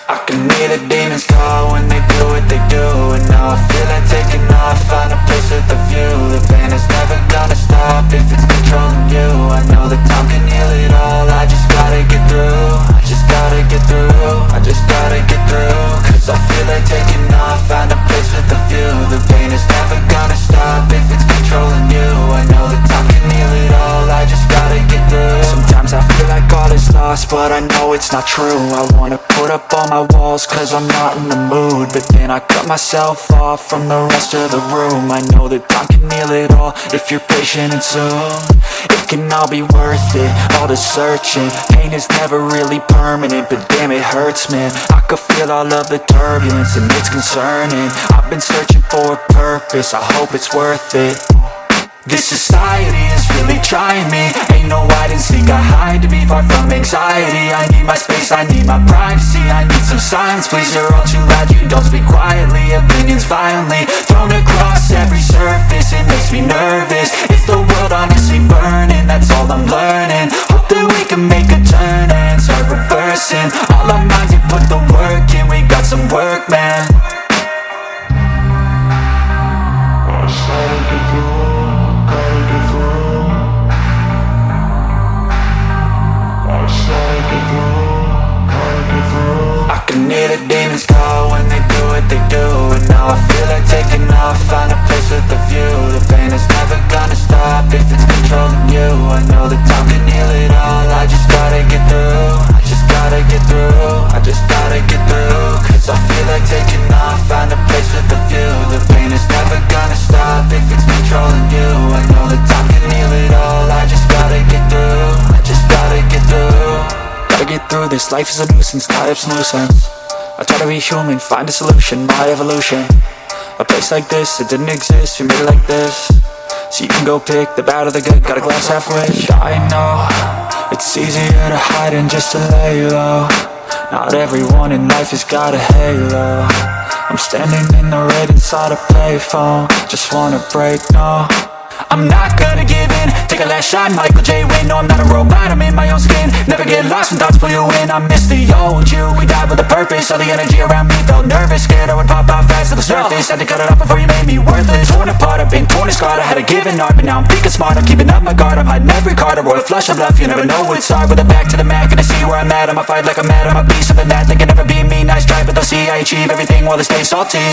I can hear the demons call when they do what they do. And now I feel like taking off, find a place with a view. The pain is never gonna stop if it's controlling you. I know that time can heal it all, I just gotta get through. I just gotta get through, I just gotta get through. Cause I feel like taking off, find a place with a view. The pain is never gonna stop if it's controlling you. I know that time can heal it all, I just gotta get through. Sometimes I feel like all is lost, but I know it's not true. I wanna put up all my walls cause I'm not in the mood, but then I cut myself off from the rest of the room. I know that time can heal it all if you're patient and soon it can all be worth it, all the searching. Pain is never really permanent, but damn it hurts, man. I could feel all of the turbulence and it's concerning. I've been searching for a purpose, I hope it's worth it. This society is really trying me. Ain't no hide and seek, I hide to be far from anxiety. I need my space, I need my privacy. I need some silence, please, you're all too loud. You don't speak quietly, opinions violently thrown across every surface. It makes me nervous, is the world honestly burning? That's all I'm learning. Hope that we can make a turn and start reversing all our minds and put the work in. We got some work, man. I can hear the demons call when they do what they do. And now I feel like taking off, find a place with a view. The pain is never gonna stop if it's controlling you. I know that time can heal it all, I just gotta get through. I just gotta get through, I just gotta get through. Cause I feel like taking off, find a place with a view. The pain is never gonna stop if it's controlling you. I know that time can heal it all, I just gotta get through. I just gotta get through. Gotta get through this, life is a nuisance, life's nuisance. I try to be human, find a solution, my evolution. A place like this, it didn't exist, we made it like this. So you can go pick the bad or the good, got a glass half rich. I know, it's easier to hide than just to lay low. Not everyone in life has got a halo. I'm standing in the red inside a payphone, just wanna break, no. I'm not gonna give in, take a last shot, Michael J. Win. No, I'm not a robot, I'm in my own skin. Never get lost when thoughts pull you in. I miss the old you, we died with a purpose. All the energy around me felt nervous, scared I would pop out fast to the surface. Had to cut it off before you made me worthless. Torn apart, I've been torn and scarred. I had a given art, but now I'm thinking smart. I'm keeping up my guard, I'm hiding every card. A royal flush of bluff, you never know what's hard. With a back to the mat, gonna see where I'm at. I'ma fight like I'm mad, I'ma be something that they can never be me. Nice try, but they'll see I achieve everything while they stay salty.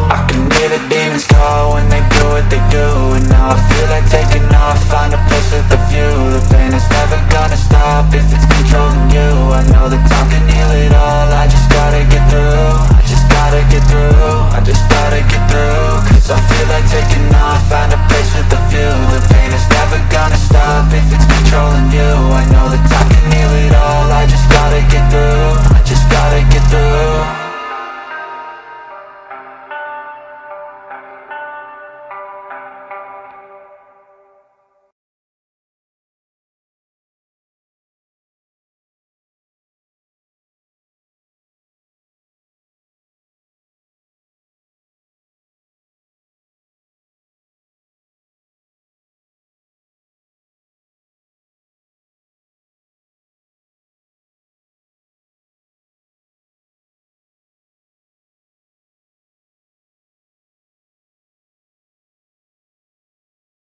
I can hear the demons call when they do what they do. And now I feel like taking off, find a place with a view. The pain is never gonna stop if it's controlling you. I know the time